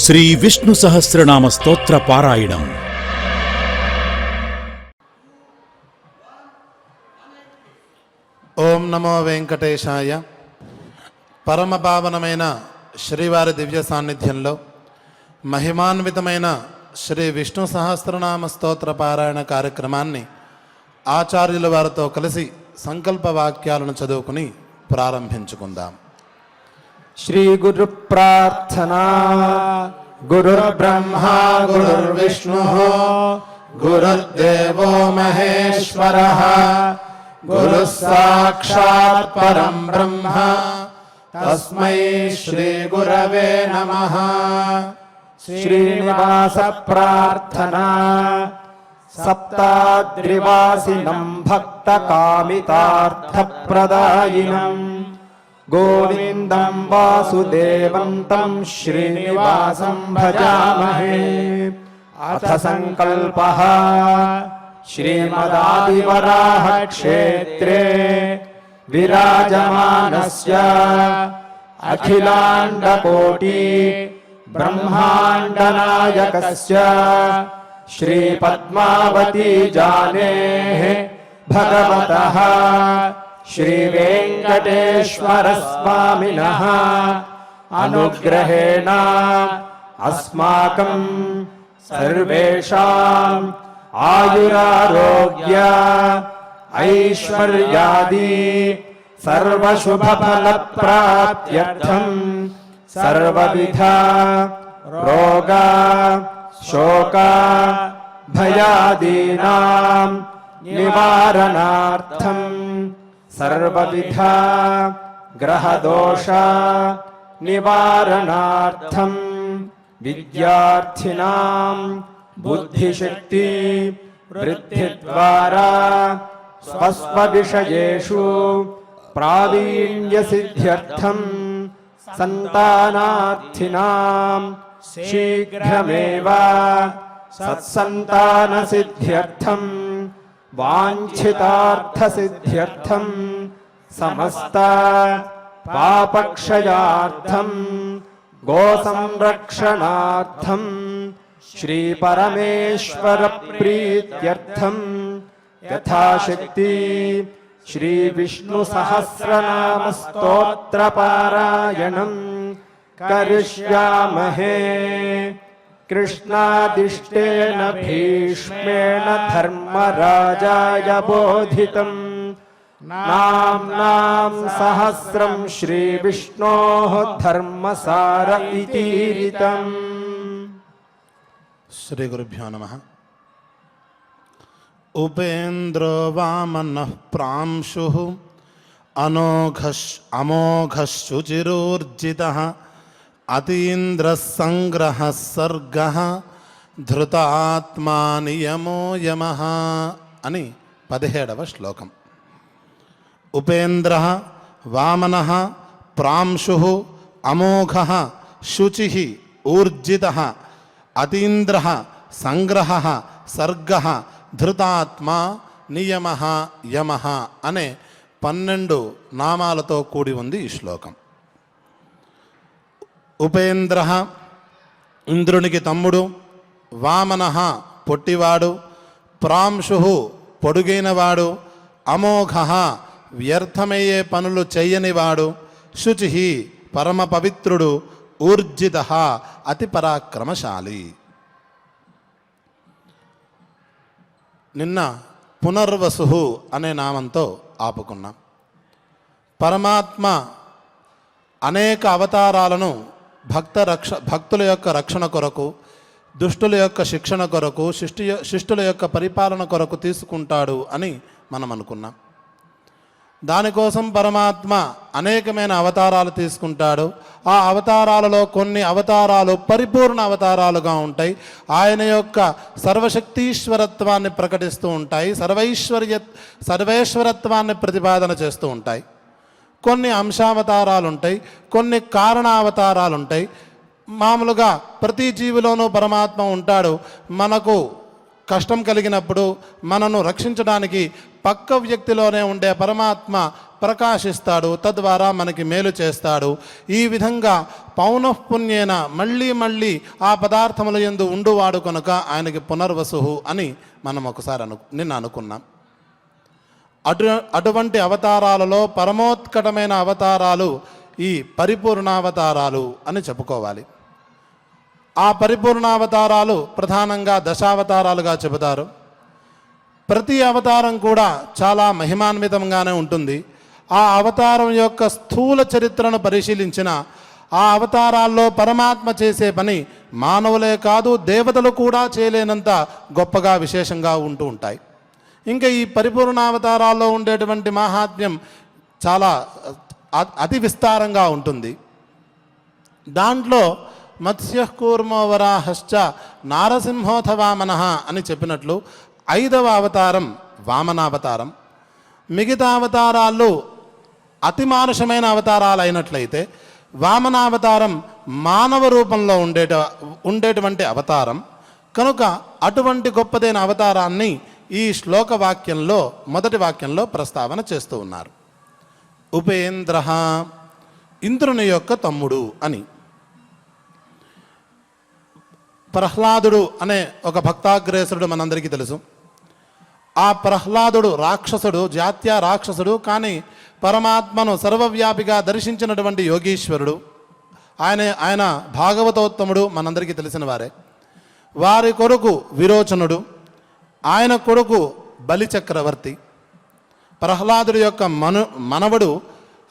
శ్రీ విష్ణు సహస్రనామ స్తోత్ర పారాయణం. ఓం నమో వెంకటేశాయ. పరమపావనమైన శ్రీవారి దివ్య సాన్నిధ్యంలో మహిమాన్వితమైన శ్రీ విష్ణు సహస్రనామ స్తోత్ర పారాయణ కార్యక్రమాన్ని ఆచార్యుల వారితో కలిసి సంకల్ప వాక్యాలను చదువుకుని ప్రారంభించుకుందాం. శ్రీ గురు ప్రార్థనా. గురుర్బ్రహ్మా గురుర్విష్ణుః గురుర్దేవో మహేశ్వరః గురుః సాక్షాత్ పరం బ్రహ్మ తస్మై శ్రీ గురవే నమః. శ్రీనివాస ప్రార్థనా. సప్తాద్రివాసినం భక్తకామితార్థప్రదాయినం గోవిందం వాసుదేవం తం శ్రీనివాసం భజామహే. అథ సంకల్పః. శ్రీమదాదివరాహ క్షేత్రే విరాజమానస్య అఖిలాండకోటి బ్రహ్మాండనాయకస్య శ్రీ పద్మావతీ జానేః భగవతః శ్రీ వెంకటేశ్వర స్వామినః అనుగ్రహేణ అస్మాకం సర్వేషాం ఆయురారోగ్య ఐశ్వర్యాది సర్వశుభఫలప్రాప్త్యర్థం సర్వవిధ రోగ శోక భయాదీనాం నివారణార్థం సర్వవిధ గ్రహదోష నివారణార్థం విద్యార్థినాం బుద్ధిశక్తి వృద్ధి ద్వారా స్వస్వవిషయేషు ప్రావీణ్య సిద్ధ్యర్థం సంతానార్థినాం శీఘ్రమేవ సత్సంతాన సిద్ధ్యర్థం వాంఛితార్థ సిద్ధ్యర్థం సమస్త పాపక్షయార్థం గోసంరక్షణార్థం శ్రీ పరమేశ్వర ప్రీత్యర్థం యథాశక్తి శ్రీ విష్ణు సహస్రనామ స్తోత్ర పారాయణం కరిష్యామహే. కృష్ణాదిష్టేన భీష్మేణ ధర్మరాజాయ బోధితం నామ్నాం సహస్రం శ్రీ విష్ణోః ధర్మసార ఇతీరితం. శ్రీ గురుభ్యో నమః. ఉపేంద్రో వామనః ప్రాంశుః అమోఘశుచిరోర్జితః అతీంద్రః సంగ్రహः సర్గః ధృతాత్మా నియమో యమః అని 17వ శ్లోకం. ఉపేంద్రః వామనః ప్రాంశుః అమోఘః శుచిః ఊర్జితః అతీంద్రః సంగ్రహః సర్గః ధృతాత్మా నియమః యమః అనే 12 నామాలతో కూడి ఉంది ఈ శ్లోకం. ఉపేంద్రః ఇంద్రునికి తమ్ముడు, వామనః పొట్టివాడు, ప్రాంశుః పొడుగైనవాడు, అమోఘః వ్యర్థమయ్యే పనులు చెయ్యనివాడు, శుచిః పరమ పవిత్రుడు, ఊర్జితః అతి పరాక్రమశాలి. నిన్న పునర్వసుః అనే నామంతో ఆపుకున్నాం. పరమాత్మ అనేక అవతారాలను భక్తుల యొక్క రక్షణ కొరకు, దుష్టుల యొక్క శిక్షణ కొరకు, శిష్టుల యొక్క పరిపాలన కొరకు తీసుకుంటాడు అని మనం అనుకున్నాం. దానికోసం పరమాత్మ అనేకమైన అవతారాలు తీసుకుంటాడు. ఆ అవతారాలలో కొన్ని అవతారాలు పరిపూర్ణ అవతారాలుగా ఉంటాయి. ఆయన యొక్క సర్వశక్తీశ్వరత్వాన్ని ప్రకటిస్తూ ఉంటాయి, సర్వేశ్వరత్వాన్ని ప్రతిపాదన చేస్తూ ఉంటాయి. కొన్ని అంశావతారాలు ఉంటాయి, కొన్ని కారణావతారాలు ఉంటాయి. మామూలుగా ప్రతి జీవిలోనూ పరమాత్మ ఉంటాడు. మనకు కష్టం కలిగినప్పుడు మనను రక్షించడానికి పక్క వ్యక్తిలోనే ఉండే పరమాత్మ ప్రకాశిస్తాడు, తద్వారా మనకి మేలు చేస్తాడు. ఈ విధంగా పౌనఃపుణ్యేన మళ్ళీ మళ్ళీ ఆ పదార్థముల యందు ఉండువాడు కనుక ఆయనకి పునర్వసు అని మనం ఒకసారి నిన్న అనుకున్నాం. అటువంటి అవతారాలలో పరమోత్కటమైన అవతారాలు ఈ పరిపూర్ణావతారాలు అని చెప్పుకోవాలి. ఆ పరిపూర్ణావతారాలు ప్రధానంగా దశావతారాలుగా చెబుతారు. ప్రతి అవతారం కూడా చాలా మహిమాన్వితంగానే ఉంటుంది. ఆ అవతారం యొక్క స్థూల చరిత్రను పరిశీలించిన ఆ అవతారాల్లో పరమాత్మ చేసే పని మానవులే కాదు దేవతలు కూడా చేయలేనంత గొప్పగా విశేషంగా ఉంటూ ఉంటాయి. ఇంకా ఈ పరిపూర్ణావతారాల్లో ఉండేటువంటి మహాత్మ్యం చాలా అతి విస్తారంగా ఉంటుంది. దాంట్లో మత్స్యకూర్మో వరాహశ్చ నారసింహోథ వామనః అని చెప్పినట్లు 5వ అవతారం వామనావతారం. మిగతా అవతారాలు అతి మానుషమైన అవతారాలు అయినట్లయితే వామనావతారం మానవ రూపంలో ఉండేటువంటి అవతారం కనుక అటువంటి గొప్పదైన అవతారాన్ని ఈ శ్లోక వాక్యంలో మొదటి వాక్యంలో ప్రస్తావన చేస్తూ ఉన్నారు. ఉపేంద్ర ఇంద్రుని యొక్క తమ్ముడు అని. ప్రహ్లాదుడు అనే ఒక భక్తాగ్రేసుడు మనందరికీ తెలుసు. ఆ ప్రహ్లాదుడు రాక్షసుడు, జాత్య రాక్షసుడు, కానీ పరమాత్మను సర్వవ్యాపిగా దర్శించినటువంటి యోగీశ్వరుడు. ఆయన భాగవతోత్తముడు, మనందరికీ తెలిసిన వారే. వారి కొడుకు విరోచనుడు, ఆయన కొడుకు బలిచక్రవర్తి. ప్రహ్లాదుడి యొక్క మనవడు,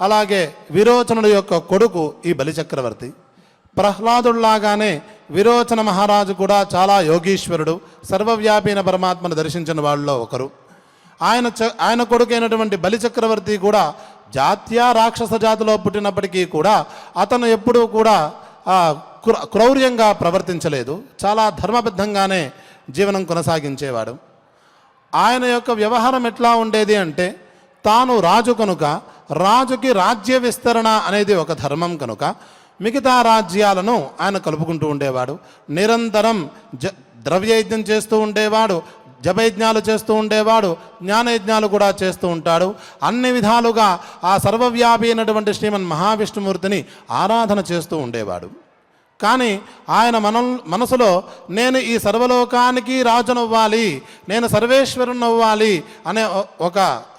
అలాగే విరోచనుడు యొక్క కొడుకు ఈ బలిచక్రవర్తి. ప్రహ్లాదుడిలాగానే విరోచన మహారాజు కూడా యోగీశ్వరుడు, సర్వవ్యాపైన పరమాత్మను దర్శించిన వాళ్ళలో ఒకరు. ఆయన కొడుకైనటువంటి బలిచక్రవర్తి కూడా జాత్య రాక్షస జాతిలో పుట్టినప్పటికీ కూడా అతను ఎప్పుడూ కూడా క్రౌర్యంగా ప్రవర్తించలేదు. చాలా ధర్మబద్ధంగానే జీవనం కొనసాగించేవాడు. ఆయన యొక్క వ్యవహారం ఎట్లా ఉండేది అంటే, తాను రాజు కనుక రాజుకి రాజ్య విస్తరణ అనేది ఒక ధర్మం కనుక మిగతా రాజ్యాలను ఆయన కలుపుకుంటూ ఉండేవాడు. నిరంతరం ద్రవ్యయజ్ఞం చేస్తూ ఉండేవాడు, జపయజ్ఞాలు చేస్తూ ఉండేవాడు, జ్ఞానయజ్ఞాలు కూడా చేస్తూ ఉంటాడు. అన్ని విధాలుగా ఆ సర్వవ్యాపి అయినటువంటి శ్రీమన్ మహావిష్ణుమూర్తిని ఆరాధన చేస్తూ ఉండేవాడు. కానీ ఆయన మనసులో నేను ఈ సర్వలోకానికి రాజునవ్వాలి, నేను సర్వేశ్వరునవ్వాలి అనే ఒక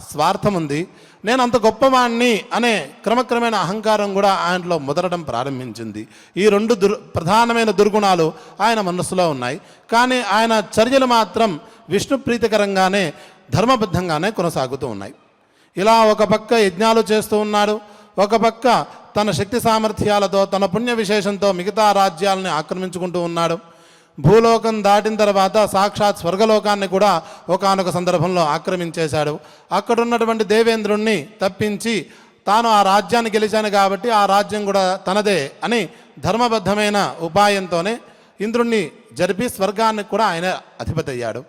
స్వార్థం ఉంది. నేను అంత గొప్పవాణ్ణి అనే క్రమక్రమేణ అహంకారం కూడా ఆయనలో ముదరడం ప్రారంభించింది. ఈ 2 ప్రధానమైన దుర్గుణాలు ఆయన మనస్సులో ఉన్నాయి. కానీ ఆయన చర్యలు మాత్రం విష్ణు ప్రీతికరంగానే ధర్మబద్ధంగానే కొనసాగుతూ ఉన్నాయి. ఇలా ఒక పక్క యజ్ఞాలు చేస్తూ ఉన్నాడు, ఒక పక్క తన శక్తి సామర్థ్యాలతో తన పుణ్య విశేషంతో మిగతా రాజ్యాలని ఆక్రమించుకుంటూ ఉన్నాడు. భూలోకం దాటిన తర్వాత సాక్షాత్ స్వర్గలోకాన్ని కూడా ఒకానొక సందర్భంలో ఆక్రమించేశాడు. అక్కడున్నటువంటి దేవేంద్రుణ్ణి తప్పించి తాను ఆ రాజ్యాన్ని గెలిచాను కాబట్టి ఆ రాజ్యం కూడా తనదే అని ధర్మబద్ధమైన ఉపాయంతోనే ఇంద్రుణ్ణి జరిపి స్వర్గాన్ని కూడా ఆయన అధిపతి అయ్యాడు.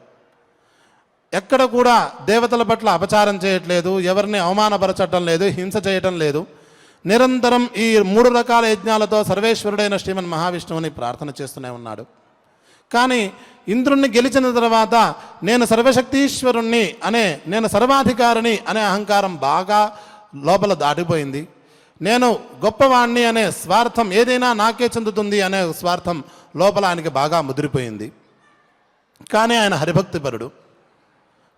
ఎక్కడ కూడా దేవతల పట్ల అపచారం చేయట్లేదు, ఎవరిని అవమానపరచటం లేదు, హింస చేయటం లేదు. నిరంతరం ఈ 3 రకాల యజ్ఞాలతో సర్వేశ్వరుడైన శ్రీమన్ మహావిష్ణువుని ప్రార్థన చేస్తూనే ఉన్నాడు. కానీ ఇంద్రుణ్ణి గెలిచిన తర్వాత నేను సర్వశక్తీశ్వరుణ్ణి నేను సర్వాధికారిని అనే అహంకారం బాగా లోపల దాటిపోయింది. నేను గొప్పవాణ్ణి అనే స్వార్థం, ఏదైనా నాకే చెందుతుంది అనే స్వార్థం లోపల ఆయనకి బాగా ముదిరిపోయింది. కానీ ఆయన హరిభక్తిపరుడు.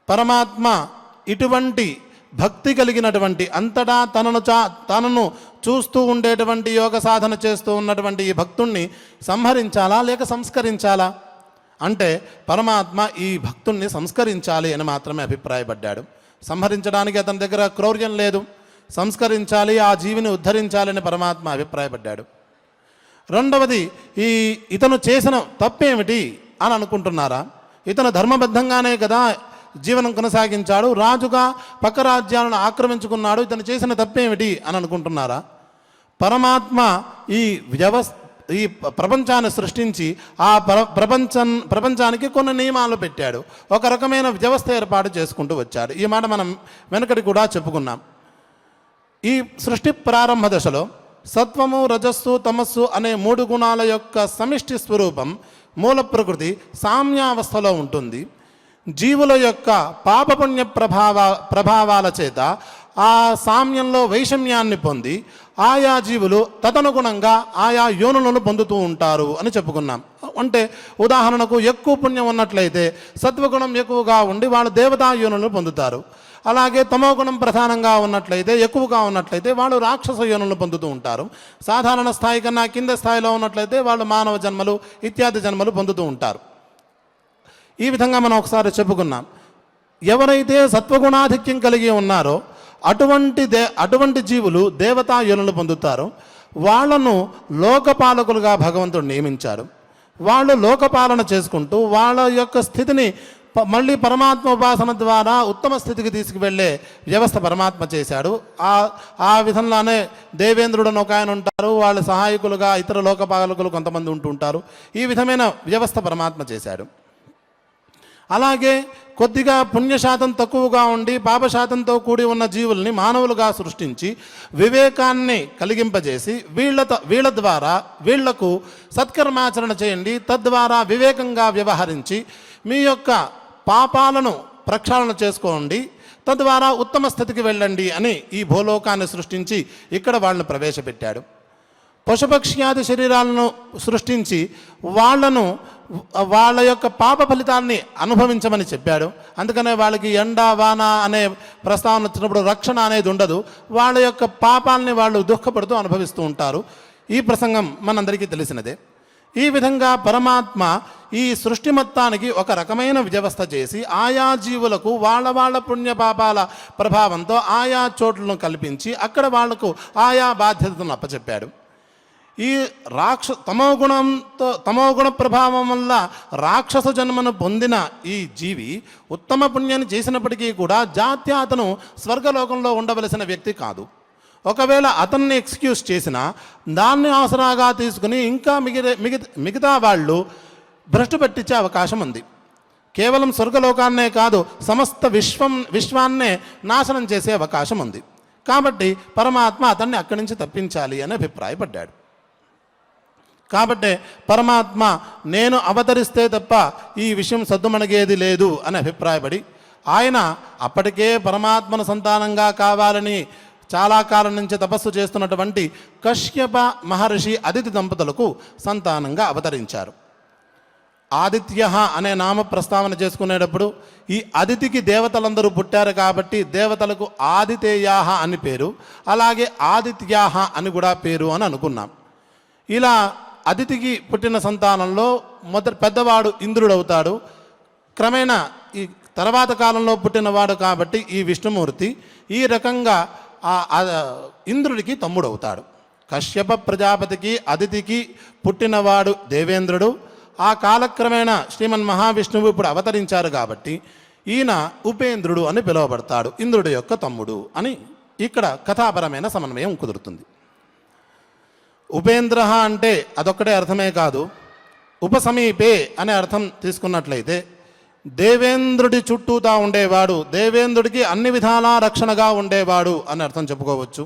పరమాత్మ ఇటువంటి భక్తి కలిగినటువంటి, అంతటా తనను చూస్తూ ఉండేటువంటి యోగ సాధన చేస్తూ ఉన్నటువంటి ఈ భక్తుణ్ణి సంహరించాలా లేక సంస్కరించాలా అంటే పరమాత్మ ఈ భక్తుణ్ణి సంస్కరించాలి అని మాత్రమే అభిప్రాయపడ్డాడు. సంహరించడానికి అతని దగ్గర క్రౌర్యం లేదు, సంస్కరించాలి, ఆ జీవిని ఉద్ధరించాలని పరమాత్మ అభిప్రాయపడ్డాడు. రెండవది, ఇతను చేసిన తప్పేమిటి అని అనుకుంటున్నారా? ఇతను ధర్మబద్ధంగానే కదా జీవనం కొనసాగించాడు, రాజుగా పక్క రాజ్యాలను ఆక్రమించుకున్నాడు, ఇతను చేసిన తప్పేమిటి అని అనుకుంటున్నారా? పరమాత్మ ఈ ప్రపంచాన్ని సృష్టించి ఆ ప్రపంచానికి కొన్ని నియమాలు పెట్టాడు, ఒక రకమైన వ్యవస్థ ఏర్పాటు చేసుకుంటూ వచ్చాడు. ఈ మాట మనం వెనకటి కూడా చెప్పుకున్నాం. ఈ సృష్టి ప్రారంభ దశలో సత్వము, రజస్సు, తమస్సు అనే 3 గుణాల యొక్క సమిష్టి స్వరూపం మూల ప్రకృతి సామ్యావస్థలో ఉంటుంది. జీవుల యొక్క పాపపుణ్య ప్రభావాల చేత ఆ సామ్యంలో వైషమ్యాన్ని పొంది ఆయా జీవులు తదనుగుణంగా ఆయా యోనులను పొందుతూ ఉంటారు అని చెప్పుకున్నాం. అంటే ఉదాహరణకు ఎక్కువ పుణ్యం ఉన్నట్లయితే సత్వగుణం ఎక్కువగా ఉండి వాళ్ళు దేవతా యోనులను పొందుతారు. అలాగే తమోగుణం ప్రధానంగా ఉన్నట్లయితే ఎక్కువగా ఉన్నట్లయితే వాళ్ళు రాక్షస యోనులను పొందుతూ ఉంటారు. సాధారణ స్థాయి కన్నా కింద స్థాయిలో ఉన్నట్లయితే వాళ్ళు మానవ జన్మలు ఇత్యాది జన్మలు పొందుతూ ఉంటారు. ఈ విధంగా మనం ఒకసారి చెప్పుకున్నాం. ఎవరైతే సత్వగుణాధిక్యం కలిగి ఉన్నారో అటువంటి జీవులు దేవతా యోనులు పొందుతారు. వాళ్ళను లోకపాలకులుగా భగవంతుడు నియమించారు. వాళ్ళు లోకపాలన చేసుకుంటూ వాళ్ళ యొక్క స్థితిని మళ్ళీ పరమాత్మ ఉపాసన ద్వారా ఉత్తమ స్థితికి తీసుకువెళ్ళే వ్యవస్థ పరమాత్మ చేశాడు. ఆ విధంగానే దేవేంద్రుడు ఒక ఆయన ఉంటారు, వాళ్ళ సహాయకులుగా ఇతర లోకపాలకులు కొంతమంది ఉంటూ ఉంటారు. ఈ విధమైన వ్యవస్థ పరమాత్మ చేశాడు. అలాగే కొద్దిగా పుణ్యశాతం తక్కువగా ఉండి పాపశాతంతో కూడి ఉన్న జీవుల్ని మానవులుగా సృష్టించి వివేకాన్ని కలిగింపజేసి వీళ్ళ ద్వారా వీళ్లకు సత్కర్మాచరణ చేయండి, తద్వారా వివేకంగా వ్యవహరించి మీ యొక్క పాపాలను ప్రక్షాళన చేసుకోండి, తద్వారా ఉత్తమ స్థితికి వెళ్ళండి అని ఈ భూలోకాన్ని సృష్టించి ఇక్కడ వాళ్ళని ప్రవేశపెట్టాడు. పశుపక్ష్యాది శరీరాలను సృష్టించి వాళ్ళ యొక్క పాప ఫలితాన్ని అనుభవించమని చెప్పాడు. అందుకనే వాళ్ళకి ఎండ వాన అనే ప్రస్తావన వచ్చినప్పుడు రక్షణ అనేది ఉండదు. వాళ్ళ యొక్క పాపాలని వాళ్ళు దుఃఖపడుతూ అనుభవిస్తూ ఉంటారు. ఈ ప్రసంగం మనందరికీ తెలిసినదే. ఈ విధంగా పరమాత్మ ఈ సృష్టి మొత్తానికి ఒక రకమైన వ్యవస్థ చేసి ఆయా జీవులకు వాళ్ళ పుణ్యపాపాల ప్రభావంతో ఆయా చోట్లను కల్పించి అక్కడ వాళ్లకు ఆయా బాధ్యతలను అప్పచెప్పాడు. ఈ తమోగుణ ప్రభావం వల్ల రాక్షస జన్మను పొందిన ఈ జీవి ఉత్తమ పుణ్యాన్ని చేసినప్పటికీ కూడా జాత్య అతను స్వర్గలోకంలో ఉండవలసిన వ్యక్తి కాదు. ఒకవేళ అతన్ని ఎక్స్క్యూజ్ చేసినా దాన్ని ఆసరాగా తీసుకుని ఇంకా మిగతా వాళ్ళు భ్రష్టు పట్టించే అవకాశం ఉంది. కేవలం స్వర్గలోకాన్నే కాదు సమస్త విశ్వాన్నే నాశనం చేసే అవకాశం ఉంది. కాబట్టి పరమాత్మ అతన్ని అక్కడి నుంచి తప్పించాలి అని అభిప్రాయపడ్డాడు. కాబట్టి పరమాత్మ నేను అవతరిస్తే తప్ప ఈ విషయం సద్దుమణగేది లేదు అని అభిప్రాయపడి ఆయన అప్పటికే పరమాత్మను సంతానంగా కావాలని చాలా కాలం నుంచి తపస్సు చేస్తున్నటువంటి కశ్యప మహర్షి అదితి దంపతులకు సంతానంగా అవతరించారు. ఆదిత్య అనే నామ ప్రస్తావన చేసుకునేటప్పుడు ఈ అదితికి దేవతలందరూ పుట్టారు కాబట్టి దేవతలకు ఆదితేయాహ అని పేరు, అలాగే ఆదిత్యాహ అని కూడా పేరు అని అనుకున్నాం. ఇలా అదితికి పుట్టిన సంతానంలో పెద్దవాడు ఇంద్రుడు అవుతాడు. క్రమేణా ఈ తర్వాత కాలంలో పుట్టినవాడు కాబట్టి ఈ విష్ణుమూర్తి ఈ రకంగా ఇంద్రుడికి తమ్ముడు అవుతాడు. కశ్యప ప్రజాపతికి అదితికి పుట్టినవాడు దేవేంద్రుడు. ఆ కాలక్రమేణా శ్రీమన్ మహావిష్ణువు ఇప్పుడు అవతరించారు కాబట్టి ఈయన ఉపేంద్రుడు అని పిలువబడతాడు, ఇంద్రుడి యొక్క తమ్ముడు అని ఇక్కడ కథాపరమైన సమన్వయం కుదురుతుంది. ఉపేంద్ర అంటే అదొక్కటే అర్థమే కాదు, ఉపసమీపే అనే అర్థం తీసుకున్నట్లయితే దేవేంద్రుడి చుట్టూతా ఉండేవాడు, దేవేంద్రుడికి అన్ని విధాలా రక్షణగా ఉండేవాడు అని అర్థం చెప్పుకోవచ్చు.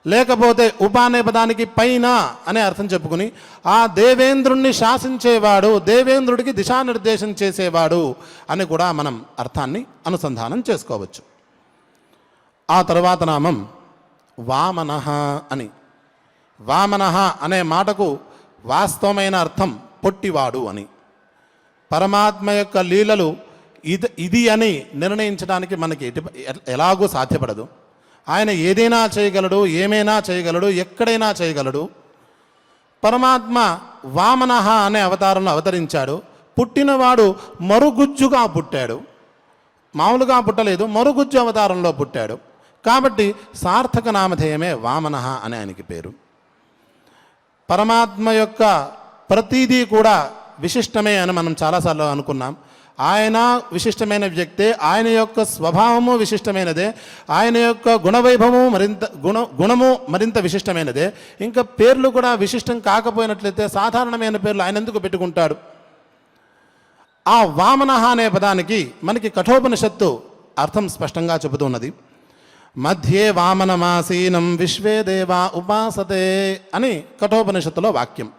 లేకపోతే ఉప అనే పదానికి పైన అనే అర్థం చెప్పుకుని ఆ దేవేంద్రుణ్ణి శాసించేవాడు, దేవేంద్రుడికి దిశానిర్దేశం చేసేవాడు అని కూడా మనం అర్థాన్ని అనుసంధానం చేసుకోవచ్చు. ఆ తర్వాత నామం వామనః అని. వామనః అనే మాటకు వాస్తవమైన అర్థం పొట్టివాడు అని. పరమాత్మ యొక్క లీలలు ఇది అని నిర్ణయించడానికి మనకి ఎలాగూ సాధ్యపడదు. ఆయన ఏదైనా చేయగలడు, ఏమైనా చేయగలడు, ఎక్కడైనా చేయగలడు. పరమాత్మ వామనః అనే అవతారంలో అవతరించాడు. పుట్టినవాడు మరుగుజ్జుగా పుట్టాడు, మామూలుగా పుట్టలేదు, మరుగుజ్జు అవతారంలో పుట్టాడు. కాబట్టి సార్థక నామధేయమే వామనః అని ఆయనకి పేరు. పరమాత్మ యొక్క ప్రతిదీ కూడా విశిష్టమే అని మనం చాలాసార్లు అనుకున్నాం. ఆయన విశిష్టమైన వ్యక్తే, ఆయన యొక్క స్వభావము విశిష్టమైనదే, ఆయన యొక్క గుణవైభవము గుణము మరింత విశిష్టమైనదే. ఇంకా పేర్లు కూడా విశిష్టం కాకపోయినట్లయితే సాధారణమైన పేర్లు ఆయన ఎందుకు పెట్టుకుంటాడు? ఆ వామనః అనే పదానికి మనకి కఠోపనిషత్తు అర్థం స్పష్టంగా చెబుతున్నది. మధ్యే వామనమాసీనం విశ్వే దేవా ఉపాసతే అని కఠోపనిషత్తులో వాక్యం.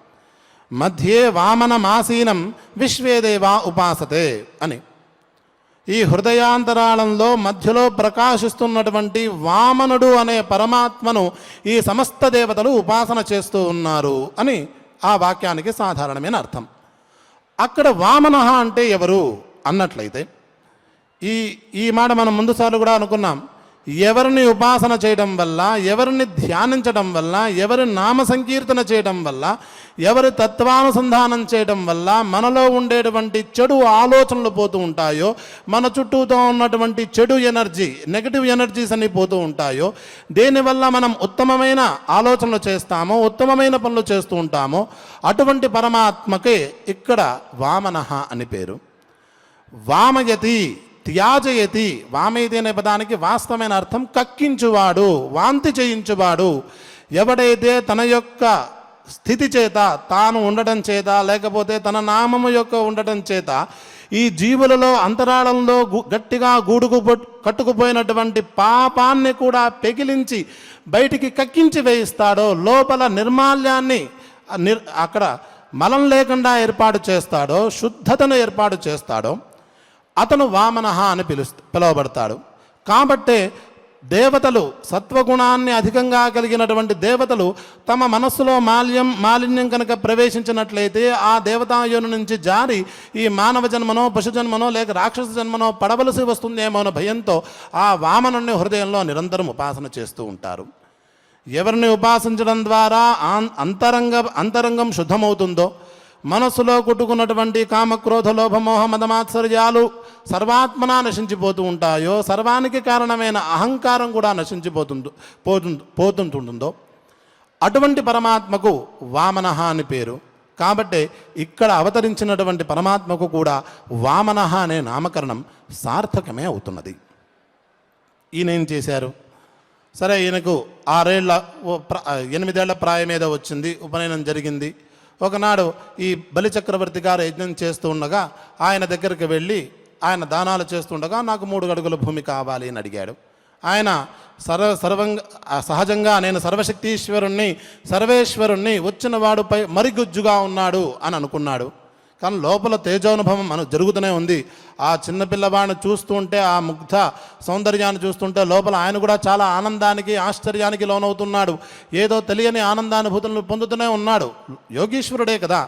మధ్యే వామనమాసీనం విశ్వే దేవా ఉపాసతే అని. ఈ హృదయాంతరాళంలో మధ్యలో ప్రకాశిస్తున్నటువంటి వామనుడు అనే పరమాత్మను ఈ సమస్త దేవతలు ఉపాసన చేస్తూ ఉన్నారు అని ఆ వాక్యానికి సాధారణమైన అర్థం. అక్కడ వామన అంటే ఎవరు అన్నట్లయితే ఈ మాట మనం ముందుసార్లు కూడా అనుకున్నాం. ఎవరిని ఉపాసన చేయడం వల్ల, ఎవరిని ధ్యానించడం వల్ల, ఎవరి నామ సంకీర్తన చేయడం వల్ల, ఎవరి తత్వానుసంధానం చేయడం వల్ల మనలో ఉండేటువంటి చెడు ఆలోచనలు పోతూ ఉంటాయో, మన చుట్టూతో ఉన్నటువంటి చెడు ఎనర్జీ, నెగటివ్ ఎనర్జీస్ అన్ని పోతూ ఉంటాయో, దేనివల్ల మనం ఉత్తమమైన ఆలోచనలు చేస్తామో, ఉత్తమమైన పనులు చేస్తూ ఉంటామో, అటువంటి పరమాత్మకే ఇక్కడ వామనః అని పేరు. వామయతి, త్యాజయతి. వామయతి అనే పదానికి వాస్తవమైన అర్థం కక్కించువాడు, వాంతి చేయించువాడు. ఎవడైతే తన యొక్క స్థితి చేత, తాను ఉండటం చేత, లేకపోతే తన నామము యొక్క ఉండటం చేత ఈ జీవులలో అంతరాళంలో గట్టిగా కట్టుకుపోయినటువంటి పాపాన్ని కూడా పెకిలించి బయటికి కక్కించి వేయిస్తాడో, లోపల నిర్మాల్యాన్ని అక్కడ మలం లేకుండా ఏర్పాటు చేస్తాడో, శుద్ధతను ఏర్పాటు చేస్తాడో, అతను వామనః అని పిలువబడతాడు. కాబట్టే దేవతలు, సత్వగుణాన్ని అధికంగా కలిగినటువంటి దేవతలు తమ మనస్సులో మాలిన్యం కనుక ప్రవేశించినట్లయితే ఆ దేవతాయోని నుంచి జారి ఈ మానవ జన్మనో, పశు జన్మనో, లేక రాక్షస జన్మనో పడవలసి వస్తుందేమో అన్న భయంతో ఆ వామనుని హృదయంలో నిరంతరం ఉపాసన చేస్తూ ఉంటారు. ఎవరిని ఉపాసించడం ద్వారా అంతరంగం శుద్ధమవుతుందో, మనస్సులో కుట్టుకున్నటువంటి కామక్రోధ లోభమోహ మదమాత్సర్యాలు సర్వాత్మనా నశించిపోతూ ఉంటాయో, సర్వానికి కారణమైన అహంకారం కూడా పోతుంటుందో, అటువంటి పరమాత్మకు వామనః అని పేరు. కాబట్టి ఇక్కడ అవతరించినటువంటి పరమాత్మకు కూడా వామనః అనే నామకరణం సార్థకమే అవుతున్నది. ఈయన ఏం చేశారు? సరే, ఈయనకు 8 ఏళ్ల ప్రాయం ఏదో వచ్చింది, ఉపనయనం జరిగింది. ఒకనాడు ఈ బలిచక్రవర్తి గారు యజ్ఞం చేస్తూ ఉండగా ఆయన దగ్గరికి వెళ్ళి ఆయన దానాలు చేస్తుండగా నాకు 3 అడుగుల భూమి కావాలి అని అడిగాడు. ఆయన సహజంగా నేను సర్వేశ్వరుణ్ణి వచ్చిన వాడుపై మరిగుజ్జుగా ఉన్నాడు అని అనుకున్నాడు. కానీ లోపల తేజోనుభవం మనకు జరుగుతూనే ఉంది. ఆ చిన్నపిల్లవాడిని చూస్తుంటే, ఆ ముగ్ధ సౌందర్యాన్ని చూస్తుంటే లోపల ఆయన కూడా చాలా ఆనందానికి, ఆశ్చర్యానికి లోనవుతున్నాడు. ఏదో తెలియని ఆనందానుభూతులను పొందుతూనే ఉన్నాడు. యోగీశ్వరుడే కదా.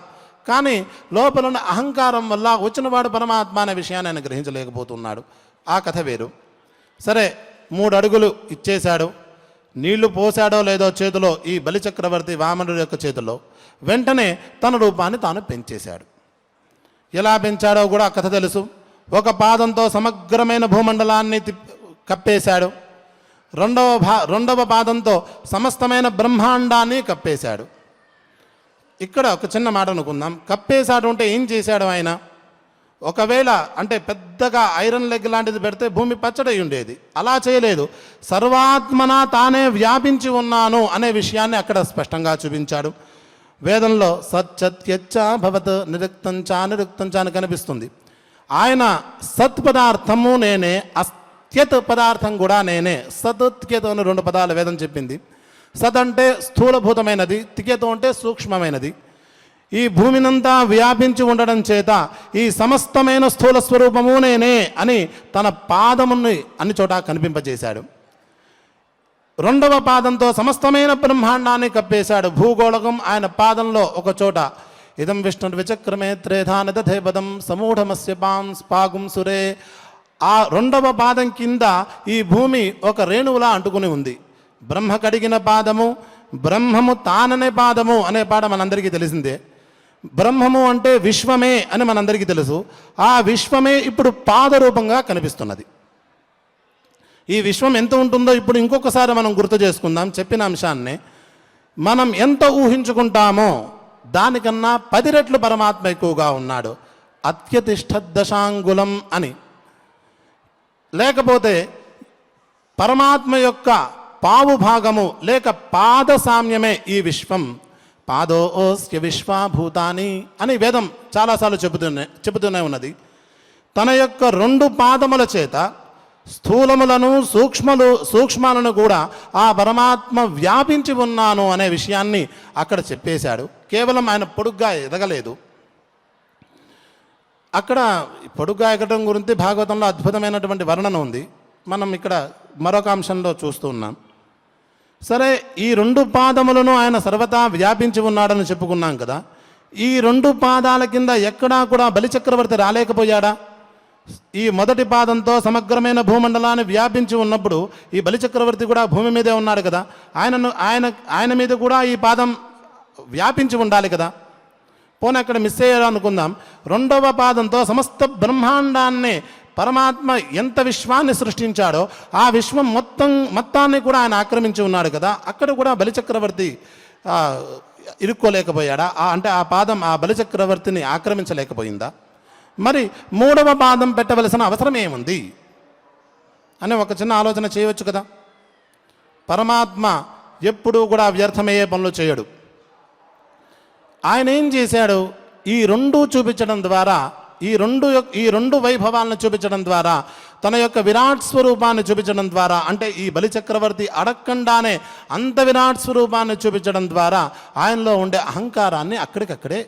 కానీ లోపల ఉన్న అహంకారం వల్ల వచ్చినవాడు పరమాత్మ అనే విషయాన్ని ఆయన గ్రహించలేకపోతున్నాడు. ఆ కథ వేరు. సరే, 3 అడుగులు ఇచ్చేశాడు. నీళ్లు పోసాడో లేదో చేతిలో, ఈ బలిచక్రవర్తి వామనుడి యొక్క చేతిలో, వెంటనే తన రూపాన్ని తాను పెంచేశాడు. ఎలా పెంచాడో కూడా కథ తెలుసు. ఒక పాదంతో సమగ్రమైన భూమండలాన్ని కప్పేశాడు. రెండవ పాదంతో సమస్తమైన బ్రహ్మాండాన్ని కప్పేశాడు. ఇక్కడ ఒక చిన్న మాట అనుకుందాం. కప్పేశాడు అంటే ఏం చేశాడు ఆయన? ఒకవేళ అంటే పెద్దగా ఐరన్ లెగ్ లాంటిది పెడితే భూమి పచ్చడై ఉండేది. అలా చేయలేదు. సర్వాత్మన తానే వ్యాపించి ఉన్నాను అనే విషయాన్ని అక్కడ స్పష్టంగా చూపించాడు. వేదంలో సచ్చత్యచ్చ భవత్ నిరుక్తంచా అని కనిపిస్తుంది. ఆయన సత్ పదార్థము నేనే, అత్యత్ పదార్థం కూడా నేనే. సత్ త్యత్ అని 2 పదాలు వేదం చెప్పింది. సత్ అంటే స్థూలభూతమైనది, త్యత్ అంటే సూక్ష్మమైనది. ఈ భూమినంతా వ్యాపించి ఉండడం చేత ఈ సమస్తమైన స్థూల స్వరూపము నేనే అని తన పాదముని అన్ని చోట కనిపింపజేశాడు. 2వ పాదంతో సమస్తమైన బ్రహ్మాండాన్ని కప్పేశాడు. భూగోళకం ఆయన పాదంలో ఒక చోట. ఇదం విష్ణు విచక్రమే త్రేధాన దధేపదం సమూఢమస్య పాగుం సురే. ఆ 2వ పాదం కింద ఈ భూమి ఒక రేణువులా అంటుకుని ఉంది. బ్రహ్మ కడిగిన పాదము, బ్రహ్మము తాననే పాదము అనే పాట మనందరికీ తెలిసిందే. బ్రహ్మము అంటే విశ్వమే అని మనందరికీ తెలుసు. ఆ విశ్వమే ఇప్పుడు పాదరూపంగా కనిపిస్తున్నది. ఈ విశ్వం ఎంత ఉంటుందో ఇప్పుడు ఇంకొకసారి మనం గుర్తు చేసుకుందాం. చెప్పిన అంశాన్ని మనం ఎంత ఊహించుకుంటామో దానికన్నా 10 రెట్లు పరమాత్మ ఎక్కువగా ఉన్నాడు. అత్యతిష్ఠదశాంగులం అని. లేకపోతే పరమాత్మ యొక్క పావు భాగము లేక పాద సామ్యమే ఈ విశ్వం. పాదోస్య విశ్వాభూతాని అని వేదం చాలాసార్లు చెబుతూనే ఉన్నది. తన యొక్క 2 పాదముల చేత స్థూలములను సూక్ష్మాలను కూడా ఆ పరమాత్మ వ్యాపించి ఉన్నాను అనే విషయాన్ని అక్కడ చెప్పేశాడు. కేవలం ఆయన పొడుగ్గా ఎదగలేదు. అక్కడ పొడుగ్గా ఎగటం గురించి భాగవతంలో అద్భుతమైనటువంటి వర్ణన ఉంది. మనం ఇక్కడ మరొక అంశంలో చూస్తూ ఉన్నాం. సరే, ఈ 2 పాదములను ఆయన సర్వతా వ్యాపించి ఉన్నాడని చెప్పుకున్నాం కదా. ఈ 2 పాదాల కింద ఎక్కడా కూడా బలిచక్రవర్తి రాలేకపోయాడా? ఈ మొదటి పాదంతో సమగ్రమైన భూమండలాన్ని వ్యాపించి ఉన్నప్పుడు ఈ బలిచక్రవర్తి కూడా భూమి మీదే ఉన్నాడు కదా. ఆయన మీద కూడా ఈ పాదం వ్యాపించి ఉండాలి కదా. పోనీ అక్కడ మిస్ అయ్యాడు అనుకుందాం. 2వ పాదంతో సమస్త బ్రహ్మాండాన్ని పరమాత్మ ఎంత విశ్వాన్ని సృష్టించాడో ఆ విశ్వం మొత్తాన్ని కూడా ఆయన ఆక్రమించి ఉన్నాడు కదా. అక్కడ కూడా బలిచక్రవర్తి ఇరుక్కోలేకపోయాడా? అంటే ఆ పాదం ఆ బలిచక్రవర్తిని ఆక్రమించలేకపోయిందా? మరి 3వ పాదం పెట్టవలసిన అవసరం ఏముంది అని ఒక చిన్న ఆలోచన చేయవచ్చు కదా. పరమాత్మ ఎప్పుడూ కూడా వ్యర్థమయ్యే పనులు చేయడు. ఆయన ఏం చేశాడు? ఈ 2 చూపించడం ద్వారా, ఈ రెండు వైభవాలను చూపించడం ద్వారా, తన యొక్క విరాట్ స్వరూపాన్ని చూపించడం ద్వారా, అంటే ఈ బలిచక్రవర్తి అడగకుండానే అంత విరాట్ స్వరూపాన్ని చూపించడం ద్వారా ఆయనలో ఉండే అహంకారాన్ని అక్కడికక్కడే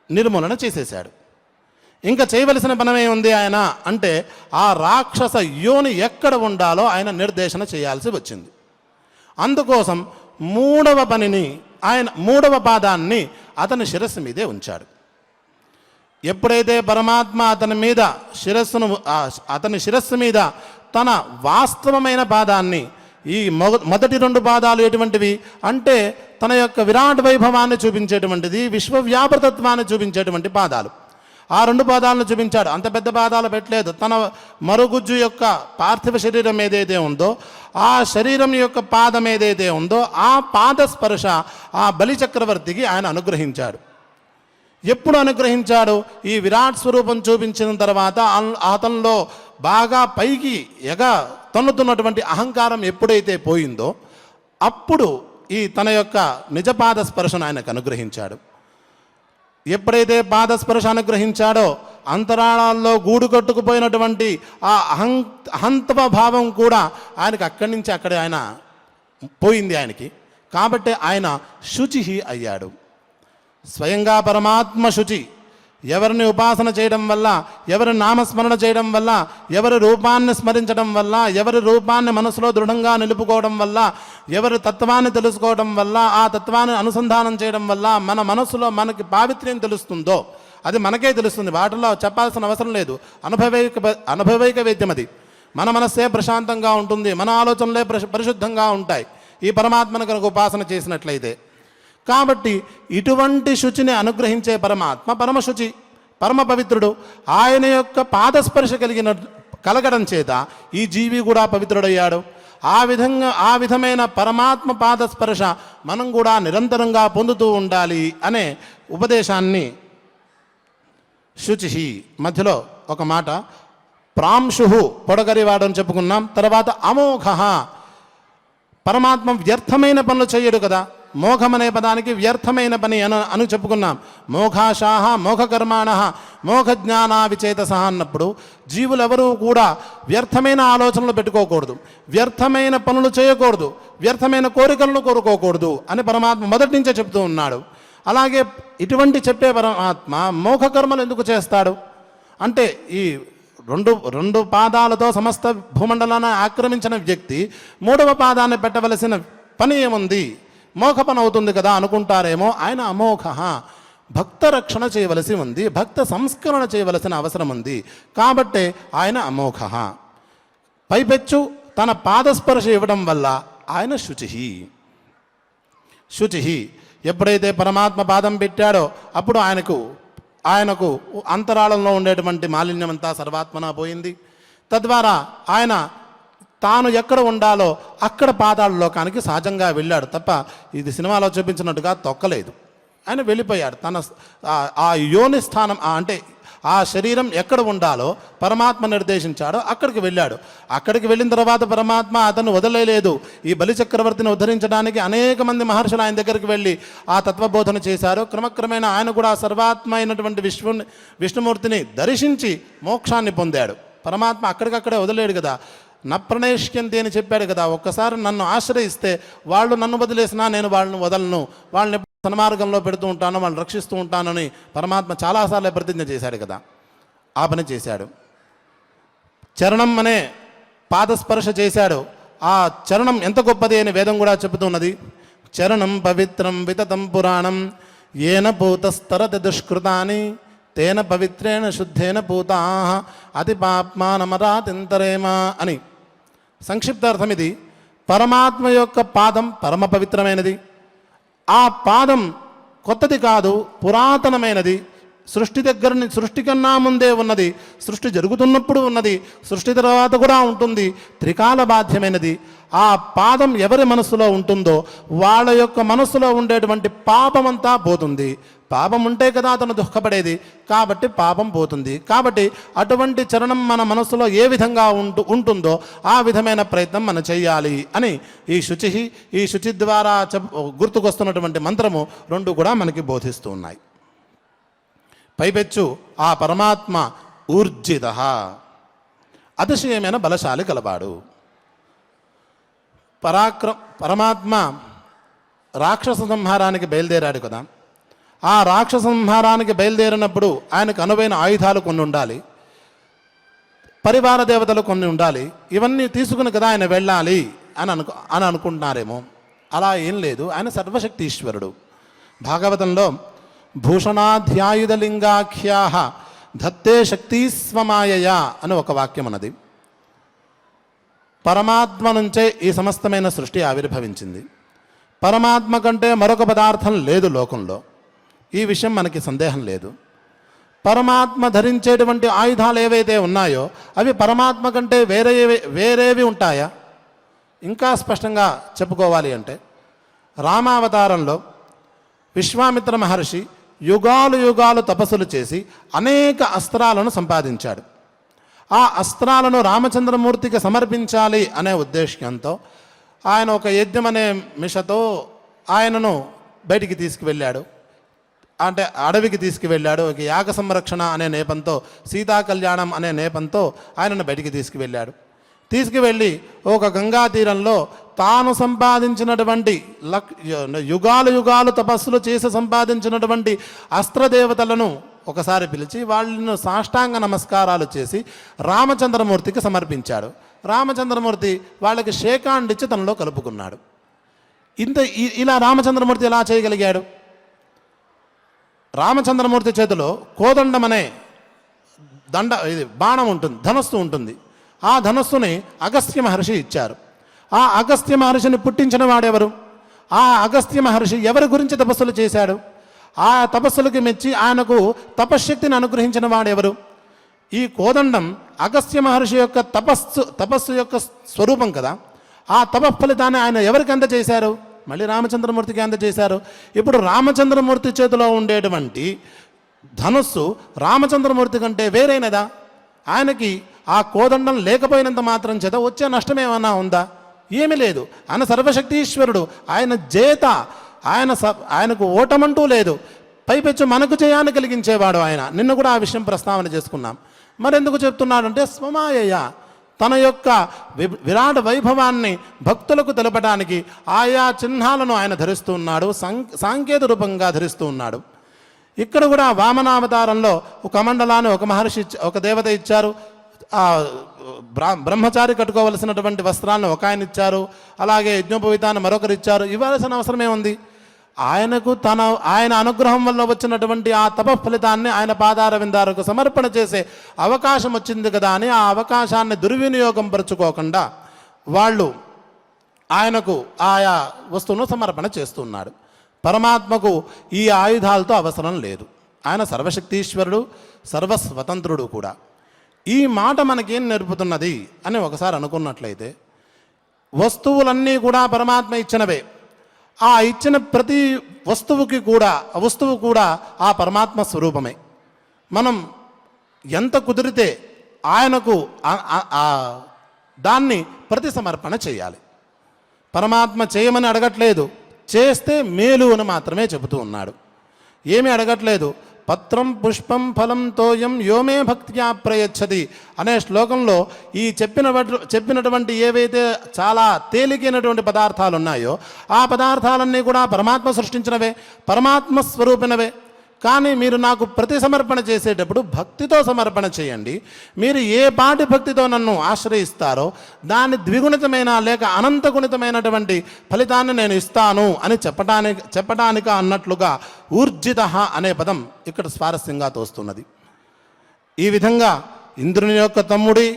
నిర్మూలన చేసేశాడు. ఇంకా చేయవలసిన పనమే ఉంది ఆయన అంటే ఆ రాక్షస యోని ఎక్కడ ఉండాలో ఆయన నిర్దేశన చేయాల్సి వచ్చింది. అందుకోసం 3వ పనిని ఆయన 3వ పాదాన్ని అతని శిరస్సు మీదే ఉంచాడు. ఎప్పుడైతే పరమాత్మ అతని శిరస్సు మీద తన వాస్తవమైన పాదాన్ని, ఈ మొదటి 2 పాదాలు ఎటువంటివి అంటే తన యొక్క విరాట్ వైభవాన్ని చూపించేటువంటిది, విశ్వవ్యాపృతత్వాన్ని చూపించేటువంటి పాదాలు. ఆ 2 పాదాలను చూపించాడు. అంత పెద్ద పాదాలు పెట్టలేదు. తన మరుగుజ్జు యొక్క పార్థివ శరీరం ఏదైతే ఉందో, ఆ శరీరం యొక్క పాదం ఏదైతే ఉందో, ఆ పాద స్పర్శ ఆ బలిచక్రవర్తికి ఆయన అనుగ్రహించాడు. ఎప్పుడు అనుగ్రహించాడు? ఈ విరాట్ స్వరూపం చూపించిన తర్వాత అతనిలో బాగా పైకి తన్నుతున్నటువంటి అహంకారం ఎప్పుడైతే పోయిందో అప్పుడు ఈ తన యొక్క నిజపాద స్పర్శను ఆయనకు అనుగ్రహించాడు. ఎప్పుడైతే పాదస్పర్శ అనుగ్రహించాడో అంతరాళాల్లో గూడు కట్టుకుపోయినటువంటి ఆ అహంతవ భావం కూడా ఆయనకు అక్కడి నుంచి అక్కడే ఆయన పోయింది ఆయనకి. కాబట్టి ఆయన శుచి అయ్యాడు. స్వయంగా పరమాత్మ శుచి. ఎవరిని ఉపాసన చేయడం వల్ల, ఎవరి నామస్మరణ చేయడం వల్ల, ఎవరి రూపాన్ని స్మరించడం వల్ల, ఎవరి రూపాన్ని మనసులో దృఢంగా నిలుపుకోవడం వల్ల, ఎవరి తత్వాన్ని తెలుసుకోవడం వల్ల, ఆ తత్వాన్ని అనుసంధానం చేయడం వల్ల మన మనసులో మనకి పావిత్ర్యం తెలుస్తుందో అది మనకే తెలుస్తుంది. వాటిలో చెప్పాల్సిన అవసరం లేదు. అనుభవైక వేద్యం అది. మన మనస్సే ప్రశాంతంగా ఉంటుంది, మన ఆలోచనలే పరిశుద్ధంగా ఉంటాయి ఈ పరమాత్మను కనుక ఉపాసన చేసినట్లయితే. కాబట్టి ఇటువంటి శుచిని అనుగ్రహించే పరమాత్మ పరమశుచి, పరమ పవిత్రుడు. ఆయన యొక్క పాదస్పర్శ కలగడం చేత ఈ జీవి కూడా పవిత్రుడయ్యాడు. ఆ విధమైన పరమాత్మ పాదస్పర్శ మనం కూడా నిరంతరంగా పొందుతూ ఉండాలి అనే ఉపదేశాన్ని శుచి మధ్యలో ఒక మాట ప్రాంశు పొడగరివాడు అని చెప్పుకున్నాం. తర్వాత అమోఘ, పరమాత్మ వ్యర్థమైన పనులు చేయడు కదా. మోఘం అనే పదానికి వ్యర్థమైన పని అని చెప్పుకున్నాం. మోఘాశాహ మోఘకర్మాణ మోఘజ్ఞానా విచేతస అన్నప్పుడు జీవులెవరూ కూడా వ్యర్థమైన ఆలోచనలు పెట్టుకోకూడదు, వ్యర్థమైన పనులు చేయకూడదు, వ్యర్థమైన కోరికలను కోరుకోకూడదు అని పరమాత్మ మొదటి నుంచే చెప్తూ ఉన్నాడు. అలాగే ఇటువంటి చెప్పే పరమాత్మ మోఘకర్మలు ఎందుకు చేస్తాడు అంటే ఈ రెండు పాదాలతో సమస్త భూమండలాన్ని ఆక్రమించిన వ్యక్తి 3వ పాదాన్ని పెట్టవలసిన పని ఏముంది, మోఘ పని అవుతుంది కదా అనుకుంటారేమో. ఆయన అమోఘ, భక్త రక్షణ చేయవలసి ఉంది, భక్త సంస్కరణ చేయవలసిన అవసరం ఉంది. కాబట్టే ఆయన అమోఘ. పైపెచ్చు తన పాదస్పర్శ ఇవ్వడం వల్ల ఆయన శుచి. ఎప్పుడైతే పరమాత్మ పాదం పెట్టాడో అప్పుడు ఆయనకు అంతరాళంలో ఉండేటువంటి మాలిన్యమంతా సర్వాత్మన పోయింది. తద్వారా ఆయన తాను ఎక్కడ ఉండాలో అక్కడ పాతాళ లోకానికి సహజంగా వెళ్ళాడు తప్ప ఇది సినిమాలో చూపించినట్టుగా తొక్కలేదు. ఆయన వెళ్ళిపోయాడు. తన ఆ యోని స్థానం అంటే ఆ శరీరం ఎక్కడ ఉండాలో పరమాత్మ నిర్దేశించాడో అక్కడికి వెళ్ళాడు. అక్కడికి వెళ్ళిన తర్వాత పరమాత్మ అతను వదిలేలేదు. ఈ బలిచక్రవర్తిని ఉద్ధరించడానికి అనేక మంది మహర్షులు ఆయన దగ్గరికి వెళ్ళి ఆ తత్వబోధన చేశారు. క్రమక్రమేణా ఆయన కూడా సర్వాత్మ అయినటువంటి విష్ణుమూర్తిని దర్శించి మోక్షాన్ని పొందాడు. పరమాత్మ అక్కడికక్కడే వదిలేడు కదా. నప్రణేష్యంతి అని చెప్పాడు కదా. ఒక్కసారి నన్ను ఆశ్రయిస్తే వాళ్ళు నన్ను వదిలేసినా నేను వాళ్ళని వదలను, వాళ్ళని సన్మార్గంలో పెడుతూ ఉంటాను, వాళ్ళని రక్షిస్తూ ఉంటానని పరమాత్మ చాలాసార్లు ప్రతిజ్ఞ చేశాడు కదా. ఆ పని చేశాడు. చరణం అనే పాదస్పర్శ చేశాడు. ఆ చరణం ఎంత గొప్పది అని వేదం కూడా చెబుతున్నది. చరణం పవిత్రం వితతం పురాణం ఏన పూతస్తరతి దుష్కృతాని తేన పవిత్రేణ శుద్ధేన పూతా అతి పాప్మానమరాతింతరేమ అని. సంక్షిప్తార్థం ఇది. పరమాత్మ యొక్క పాదం పరమ పవిత్రమైనది. ఆ పాదం కొత్తది కాదు, పురాతనమైనది. సృష్టి కన్నా ముందే ఉన్నది, సృష్టి జరుగుతున్నప్పుడు ఉన్నది, సృష్టి తర్వాత కూడా ఉంటుంది, త్రికాల బాధ్యమైనది. ఆ పాదం ఎవరి మనస్సులో ఉంటుందో వాళ్ళ యొక్క మనస్సులో ఉండేటువంటి పాపమంతా పోతుంది. పాపం ఉంటే కదా అతను దుఃఖపడేది, కాబట్టి పాపం పోతుంది. కాబట్టి అటువంటి చరణం మన మనస్సులో ఏ విధంగా ఉంటుందో ఆ విధమైన ప్రయత్నం మనం చేయాలి అని ఈ శుచి ద్వారా గుర్తుకొస్తున్నటువంటి మంత్రము రెండు కూడా మనకి బోధిస్తూ ఉన్నాయి. పైపెచ్చు ఆ పరమాత్మ ఊర్జిత, అతిశయమైన బలశాలి కలవాడు. పరమాత్మ రాక్షస సంహారానికి బయలుదేరాడు కదా. ఆ రాక్షస సంహారానికి బయలుదేరినప్పుడు ఆయనకు అనువైన ఆయుధాలు కొన్ని ఉండాలి, పరివార దేవతలు కొన్ని ఉండాలి. ఇవన్నీ తీసుకుని కదా ఆయన వెళ్ళాలి అని అనుకుంటున్నారేమో. అలా ఏం లేదు. ఆయన సర్వశక్తీశ్వరుడు. భాగవతంలో భూషణాధ్యాయుధలింగాఖ్యా ధత్తే శక్తి స్వమాయయా అని ఒక వాక్యం ఉన్నది. పరమాత్మ నుంచే ఈ సమస్తమైన సృష్టి ఆవిర్భవించింది. పరమాత్మ కంటే మరొక పదార్థం లేదు లోకంలో. ఈ విషయం మనకి సందేహం లేదు. పరమాత్మ ధరించేటువంటి ఆయుధాలు ఏవైతే ఉన్నాయో అవి పరమాత్మ కంటే వేరేవి ఉంటాయా? ఇంకా స్పష్టంగా చెప్పుకోవాలి అంటే రామావతారంలో విశ్వామిత్ర మహర్షి యుగాలు తపస్సులు చేసి అనేక అస్త్రాలను సంపాదించాడు. ఆ అస్త్రాలను రామచంద్రమూర్తికి సమర్పించాలి అనే ఉద్దేశ్యంతో ఆయన ఒక యజ్ఞం అనే మిషతో ఆయనను బయటికి తీసుకువెళ్ళాడు. అంటే అడవికి తీసుకువెళ్ళాడు. ఒక యాగ సంరక్షణ అనే నేపంతో, సీతా కళ్యాణం అనే నేపంతో ఆయనను బయటికి తీసుకువెళ్ళాడు. ఒక గంగా తీరంలో తాను సంపాదించినటువంటి యుగాలు తపస్సులు చేసి సంపాదించినటువంటి అస్త్రదేవతలను ఒకసారి పిలిచి వాళ్ళను సాష్టాంగ నమస్కారాలు చేసి రామచంద్రమూర్తికి సమర్పించాడు. రామచంద్రమూర్తి వాళ్ళకి షేకాండిచ్చి తనలో కలుపుకున్నాడు. ఇలా రామచంద్రమూర్తి ఎలా చేయగలిగాడు? రామచంద్రమూర్తి చేతిలో కోదండం అనే బాణం ఉంటుంది, ధనస్సు ఉంటుంది. ఆ ధనస్సుని అగస్త్య మహర్షి ఇచ్చారు. ఆ అగస్త్య మహర్షిని పుట్టించిన వాడెవరు? ఆ అగస్త్య మహర్షి ఎవరి గురించి తపస్సులు చేశాడు? ఆ తపస్సులకి మెచ్చి ఆయనకు తపశ్శక్తిని అనుగ్రహించిన వాడెవరు? ఈ కోదండం అగస్త్య మహర్షి యొక్క తపస్సు యొక్క స్వరూపం కదా. ఆ తపఫలితాన్ని ఆయన ఎవరికి అందజేశారు? మళ్ళీ రామచంద్రమూర్తికి అందజేశారు. ఇప్పుడు రామచంద్రమూర్తి చేతిలో ఉండేటువంటి ధనుస్సు రామచంద్రమూర్తి కంటే వేరైనదా? ఆయనకి ఆ కోదండం లేకపోయినంత మాత్రం చేత వచ్చే నష్టం ఏమన్నా ఉందా? ఏమీ లేదు. ఆయన సర్వశక్తీశ్వరుడు, ఆయన జేత, ఆయనకు ఓటమంటూ లేదు. పైపెచ్చు మనకు జయాన్ని కలిగించేవాడు ఆయన. నిన్న కూడా ఆ విషయం ప్రస్తావన చేసుకున్నాం. మరెందుకు చెప్తున్నాడంటే స్వమాయయ, తన యొక్క విరాట్ వైభవాన్ని భక్తులకు తెలపడానికి ఆయా చిహ్నాలను ఆయన ధరిస్తూ ఉన్నాడు, సాంకేత రూపంగా ధరిస్తూ ఉన్నాడు. ఇక్కడ కూడా వామనావతారంలో ఒక కమండలాన్ని ఒక మహర్షి ఒక దేవత ఇచ్చారు. బ్రహ్మచారి కట్టుకోవలసినటువంటి వస్త్రాలను ఒక ఆయన ఇచ్చారు. అలాగే యజ్ఞోపవీతాన్ని మరొకరు ఇచ్చారు. ఇవ్వాల్సిన అవసరమే ఉంది? ఆయన అనుగ్రహం వల్ల వచ్చినటువంటి ఆ తపఫలితాన్ని ఆయన పాదార విందారకు సమర్పణ చేసే అవకాశం వచ్చింది కదా అని ఆ అవకాశాన్ని దుర్వినియోగం పరుచుకోకుండా వాళ్ళు ఆయనకు ఆయా వస్తువును సమర్పణ చేస్తున్నాడు. పరమాత్మకు ఈ ఆయుధాలతో అవసరం లేదు. ఆయన సర్వశక్తీశ్వరుడు, సర్వస్వతంత్రుడు కూడా. ఈ మాట మనకేం నేర్పుతున్నది అని ఒకసారి అనుకున్నట్లయితే, వస్తువులన్నీ కూడా పరమాత్మ ఇచ్చినవే. ఆ ఇచ్చిన ప్రతి వస్తువు కూడా ఆ పరమాత్మ స్వరూపమే. మనం ఎంత కుదిరితే ఆయనకు దాన్ని ప్రతి సమర్పణ చేయాలి. పరమాత్మ చేయమని అడగట్లేదు, చేస్తే మేలు అని మాత్రమే చెబుతూ ఉన్నాడు. ఏమీ అడగట్లేదు. పత్రం పుష్పం ఫలం తోయం యోమే భక్త్యా ప్రయచ్చతి అనే శ్లోకంలో ఈ చెప్పినటువంటి ఏవైతే చాలా తేలికైనటువంటి పదార్థాలు ఉన్నాయో ఆ పదార్థాలన్నీ కూడా పరమాత్మ సృష్టించినవే, పరమాత్మ స్వరూపినవే. కానీ మీరు నాకు ప్రతి సమర్పణ చేసేటప్పుడు భక్తితో సమర్పణ చేయండి. మీరు ఏ పాటి భక్తితో నన్ను ఆశ్రయిస్తారో దాని ద్విగుణితమైన లేక అనంతగుణితమైనటువంటి ఫలితాన్ని నేను ఇస్తాను అని చెప్పటానికి అన్నట్లుగా ఊర్జిత అనే పదం ఇక్కడ స్వారస్యంగా తోస్తున్నది. ఈ విధంగా ఇంద్రుని యొక్క తమ్ముడి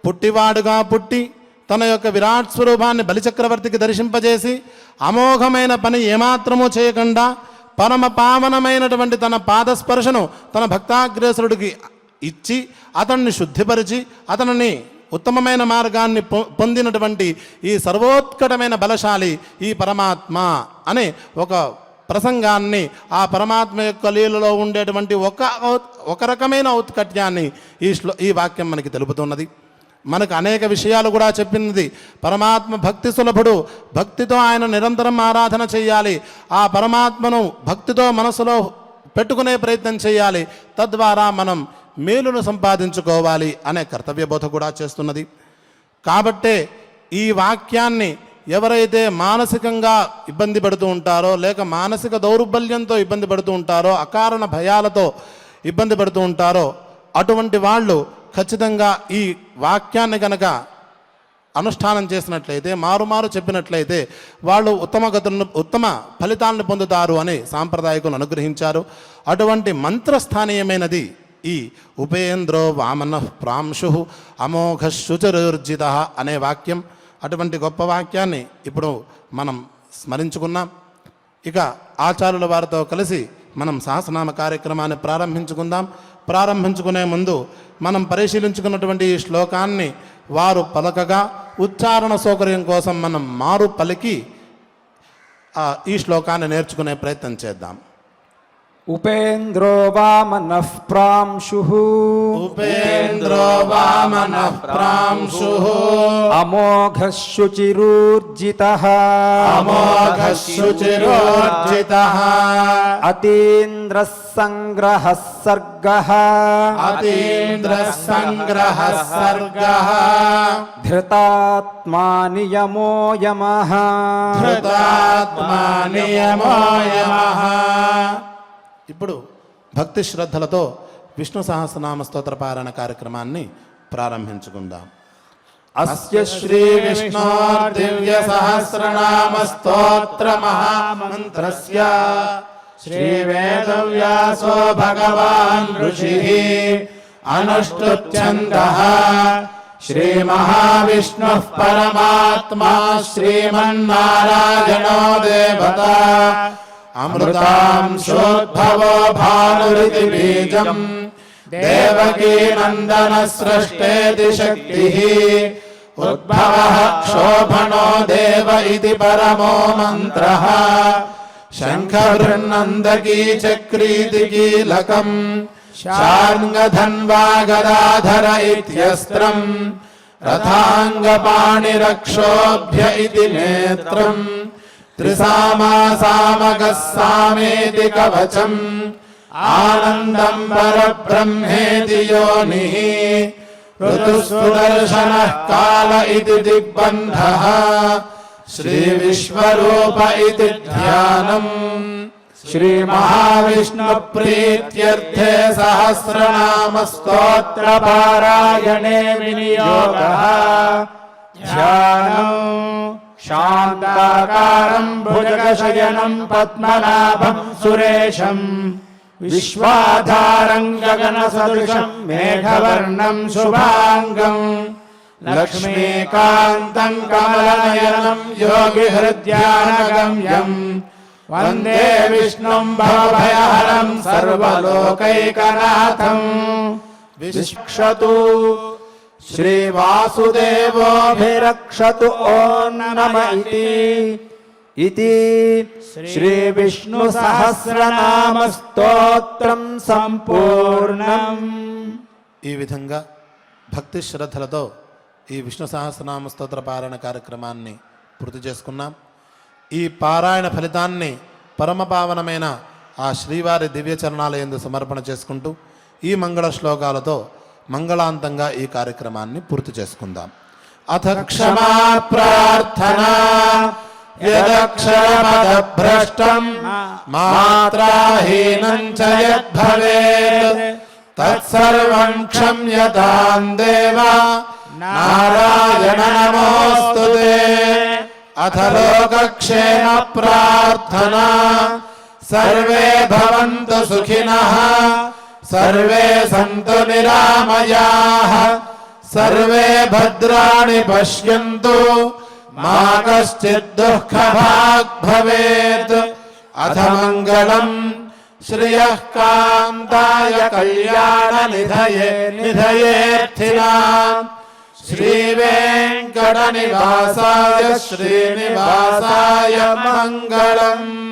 పుట్టివాడుగా పుట్టి తన యొక్క విరాట్ స్వరూపాన్ని బలిచక్రవర్తికి దర్శింపజేసి అమోఘమైన పని ఏమాత్రమూ చేయకుండా పరమ పావనమైనటువంటి తన పాదస్పర్శను తన భక్తాగ్రేసరుడికి ఇచ్చి అతన్ని శుద్ధిపరిచి అతనిని ఉత్తమమైన మార్గాన్ని పొందినటువంటి ఈ సర్వోత్కటమైన బలశాలి ఈ పరమాత్మ అనే ఒక ప్రసంగాన్ని, ఆ పరమాత్మ యొక్క లీలలో ఉండేటువంటి ఒక రకమైన ఔత్కట్యాన్ని ఈ వాక్యం మనకి తెలుపుతున్నది. మనకు అనేక విషయాలు కూడా చెప్పింది. పరమాత్మ భక్తి సులభుడు, భక్తితో ఆయన నిరంతరం ఆరాధన చేయాలి, ఆ పరమాత్మను భక్తితో మనసులో పెట్టుకునే ప్రయత్నం చేయాలి, తద్వారా మనం మేలును సంపాదించుకోవాలి అనే కర్తవ్యబోధ కూడా చేస్తున్నది. కాబట్టే ఈ వాక్యాన్ని ఎవరైతే మానసికంగా ఇబ్బంది పడుతూ ఉంటారో లేక మానసిక దౌర్బల్యంతో ఇబ్బంది పడుతూ ఉంటారో, అకారణ భయాలతో ఇబ్బంది పడుతూ ఉంటారో అటువంటి వాళ్ళు ఖచ్చితంగా ఈ వాక్యాన్ని కనుక అనుష్ఠానం చేసినట్లయితే, మారుమారు చెప్పినట్లయితే వాళ్ళు ఉత్తమ ఫలితాలను పొందుతారు అని సాంప్రదాయకులు అనుగ్రహించారు. అటువంటి మంత్రస్థానీయమైనది ఈ ఉపేంద్రో వామన ప్రాంశు అమోఘ శుచరుర్జిత అనే వాక్యం. అటువంటి గొప్ప వాక్యాన్ని ఇప్పుడు మనం స్మరించుకున్నాం. ఇక ఆచార్యుల వారితో కలిసి మనం సహస్రనామ కార్యక్రమాన్ని ప్రారంభించుకునే ముందు మనం పరిశీలించుకున్నటువంటి ఈ శ్లోకాన్ని వారు పలకగా ఉచ్చారణ సౌకర్యం కోసం మనం మారు పలికి ఈ శ్లోకాన్ని నేర్చుకునే ప్రయత్నం చేద్దాం. ఉపేంద్రో వామనః ప్రాంశుః ఉపేంద్రో వామనః ప్రాంశుః అమోఘః శుచిరూర్జితః అమోఘః శుచిరూర్జితః అతీంద్రః సంగ్రహః సర్గః అతీంద్రః సంగ్రహః సర్గః ధృతాత్మా నియమో యమః ధృతాత్మా నియమో యమః. ఇప్పుడు భక్తి శ్రద్ధలతో విష్ణు సహస్రనామ స్తోత్ర పారాయణ కార్యక్రమాన్ని ప్రారంభించుకుందాం. అస్య శ్రీ విష్ణు దివ్య సహస్రనామ స్తోత్ర మహామంత్రస్య శ్రీ వేదవ్యాసో భగవాన్ ఋషిః అనుష్ఠుప్ఛందః శ్రీ మహావిష్ణుః పరమాత్మా శ్రీమన్నారాయణో దేవతా అమృతాంశోద్భవో భానురితి బీజం దేవకీ నందన సృష్టేతి శక్తిః ఉద్భవః క్షోభణో దేవ ఇతి పరమో మంత్రః శంఖవృన్నందకీ చక్రీతి కీలకం శార్ంగధన్వా గదాధర ఇత్యస్త్రం రథాంగపాణిరక్షోభ్య ఇతి నేత్రం త్రిసామాసామగः సామేతి కవచం ఆనందం పరబ్రహ్మేతి యోనిః ఋతుస్సుదర్శనః కాల ఇతి దిగ్బంధః శ్రీ విశ్వరూప ఇతి ధ్యానం. శ్రీ మహావిష్ణు ప్రీత్యర్థే సహస్రనామ స్తోత్ర పారాయణే వినియోగః. ధ్యానం శాంతాకారం భుజగశయనం పద్మనాభం సురేశం విశ్వాధారం గగన సదృశం మేఘవర్ణం శుభాంగం లక్ష్మీకాంతం కమలనయనం యోగి హృద్యానగమ్యం వందే విష్ణుం భవభయహరం సర్వలోకైకనాథం. విశ్వక్షతు శ్రీవాసుదేవోభిరక్షతు ఓం నమ ఇతి శ్రీ విష్ణు సహస్రనామ స్తోత్రం సంపూర్ణం. ఈ విధంగా భక్తి శ్రద్ధలతో ఈ విష్ణు సహస్రనామ స్తోత్ర పారాయణ కార్యక్రమాన్ని పూర్తి చేసుకున్నాం. ఈ పారాయణ ఫలితాన్ని పరమపావనమైన ఆ శ్రీవారి దివ్య చరణాలయందు సమర్పణ చేసుకుంటూ ఈ మంగళ శ్లోకాలతో మంగళాంతంగా ఈ కార్యక్రమాన్ని పూర్తి చేసుకుందాం. అథ క్షమా ప్రార్థనా यदक्षरपदभ्रष्टम् मात्राहीनं च यद्भवेत् तत्सर्वं क्षम्यतां देव नारायण नमोऽस्तुते। अथ लोकक्षेम प्रार्थना। सर्वे भवन्तु सुखिनः, सर्वे सन्तु निरामयाः, सर्वे भद्राणि पश्यन्तु, मा कश्चित् दुःखभाग् भवेत्। अथ मङ्गलम् श्रियः कान्ताय कल्याणनिधये निधयेऽर्थिनाम् श्रीवेङ्कटनिवासाय श्रीनिवासाय मङ्गलम्।